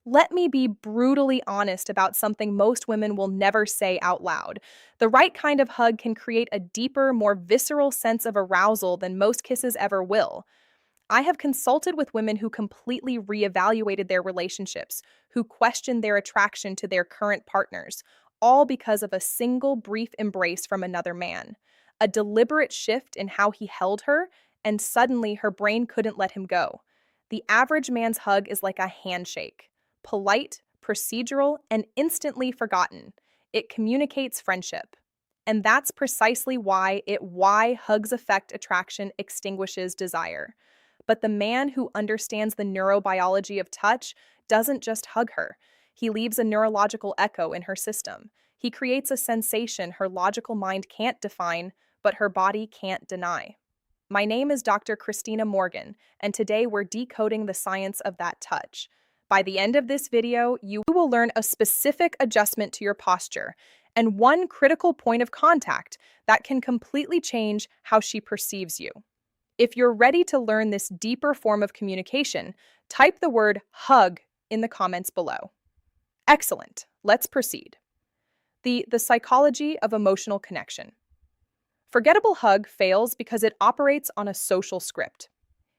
Let me be brutally honest about something most women will never say out loud. The right kind of hug can create a deeper, more visceral sense of arousal than most kisses ever will. I have consulted with women who completely reevaluated their relationships, who questioned their attraction to their current partners, all because of a single brief embrace from another man. A deliberate shift in how he held her, and suddenly her brain couldn't let him go. The average man's hug is like a handshake: polite, procedural, and instantly forgotten. It communicates friendship. And that's precisely why hugs affect attraction extinguishes desire. But the man who understands the neurobiology of touch doesn't just hug her. He leaves a neurological echo in her system. He creates a sensation her logical mind can't define, but her body can't deny. My name is Dr. Christina Morgan, and today we're decoding the science of that touch. By the end of this video, you will learn a specific adjustment to your posture and one critical point of contact that can completely change how she perceives you. If you're ready to learn this deeper form of communication, type the word hug in the comments below. Excellent. Let's proceed. The psychology of emotional connection. Forgettable hug fails because it operates on a social script.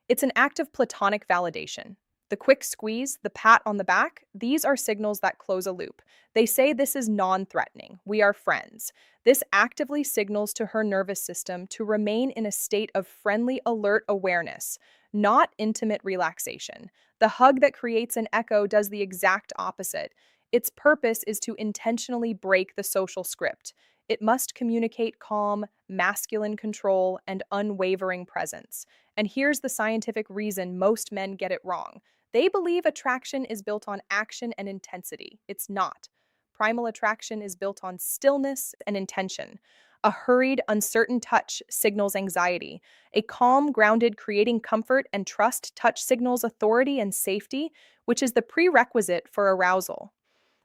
It's an act of platonic validation. The quick squeeze, the pat on the back, these are signals that close a loop. They say this is non-threatening. We are friends. This actively signals to her nervous system to remain in a state of friendly, alert awareness, not intimate relaxation. The hug that creates an echo does the exact opposite. Its purpose is to intentionally break the social script. It must communicate calm, masculine control, and unwavering presence. And here's the scientific reason most men get it wrong. They believe attraction is built on action and intensity. It's not. Primal attraction is built on stillness and intention. A hurried, uncertain touch signals anxiety. A calm, grounded, creating comfort and trust touch signals authority and safety, which is the prerequisite for arousal.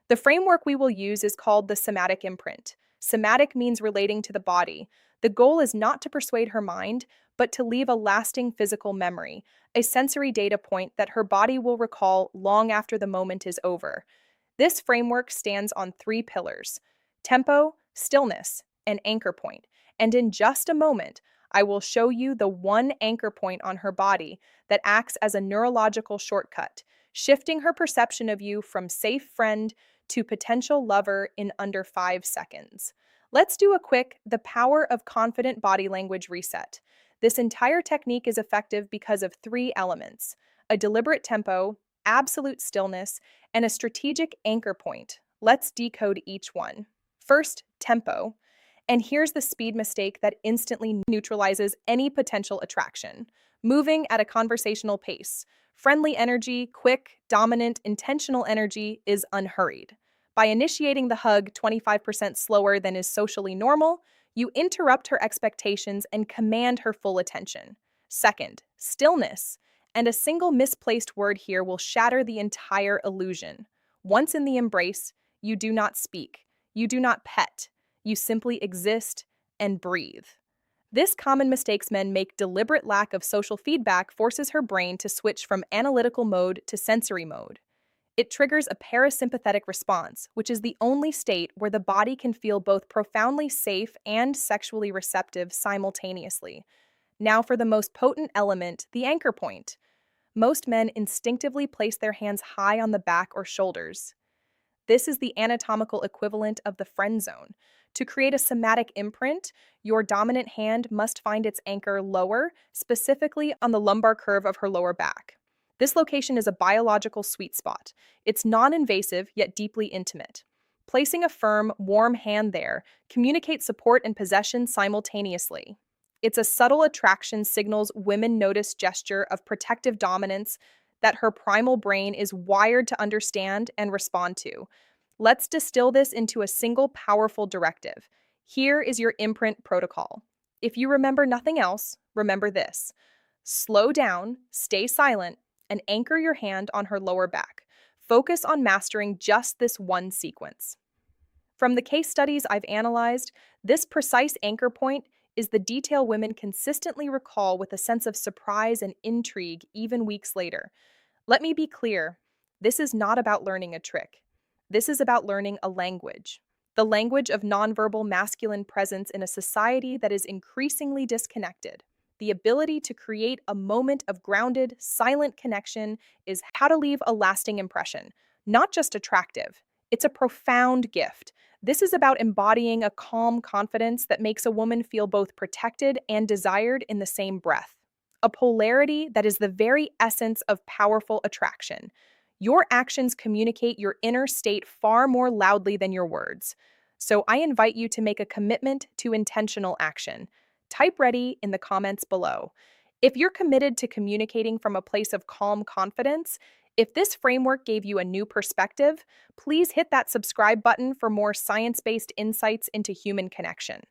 The framework we will use is called the somatic imprint. Somatic means relating to the body. The goal is not to persuade her mind, but to leave a lasting physical memory, a sensory data point that her body will recall long after the moment is over. This framework stands on three pillars: tempo, stillness, and anchor point. And in just a moment, I will show you the one anchor point on her body that acts as a neurological shortcut, shifting her perception of you from safe friend to potential lover in under 5 seconds. Let's do a quick The Power of Confident Body Language reset. This entire technique is effective because of three elements: a deliberate tempo, absolute stillness, and a strategic anchor point. Let's decode each one. First, tempo. And here's the speed mistake that instantly neutralizes any potential attraction. Moving at a conversational pace. Friendly energy, quick, dominant, intentional energy is unhurried. By initiating the hug 25% slower than is socially normal, you interrupt her expectations and command her full attention. Second, stillness. And a single misplaced word here will shatter the entire illusion. Once in the embrace, you do not speak. You do not pet. You simply exist and breathe. This common mistakes men make deliberate lack of social feedback forces her brain to switch from analytical mode to sensory mode. It triggers a parasympathetic response, which is the only state where the body can feel both profoundly safe and sexually receptive simultaneously. Now for the most potent element, the anchor point. Most men instinctively place their hands high on the back or shoulders. This is the anatomical equivalent of the friend zone. To create a somatic imprint, your dominant hand must find its anchor lower, specifically on the lumbar curve of her lower back. This location is a biological sweet spot. It's non-invasive yet deeply intimate. Placing a firm, warm hand there communicates support and possession simultaneously. It's a subtle attraction signals women notice gesture of protective dominance that her primal brain is wired to understand and respond to. Let's distill this into a single powerful directive. Here is your imprint protocol. If you remember nothing else, remember this: slow down, stay silent, and anchor your hand on her lower back. Focus on mastering just this one sequence. From the case studies I've analyzed, this precise anchor point is the detail women consistently recall with a sense of surprise and intrigue even weeks later. Let me be clear. This is not about learning a trick. This is about learning a language. The language of nonverbal masculine presence in a society that is increasingly disconnected. The ability to create a moment of grounded, silent connection is how to leave a lasting impression, not just attractive. It's a profound gift. This is about embodying a calm confidence that makes a woman feel both protected and desired in the same breath. A polarity that is the very essence of powerful attraction. Your actions communicate your inner state far more loudly than your words. So I invite you to make a commitment to intentional action. Type ready in the comments below. If you're committed to communicating from a place of calm confidence, if this framework gave you a new perspective, please hit that subscribe button for more science-based insights into human connection.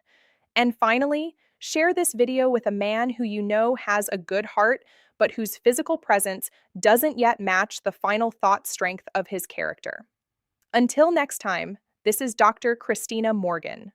And finally, share this video with a man who you know has a good heart, but whose physical presence doesn't yet match the final thought strength of his character. Until next time, this is Dr. Christina Morgan.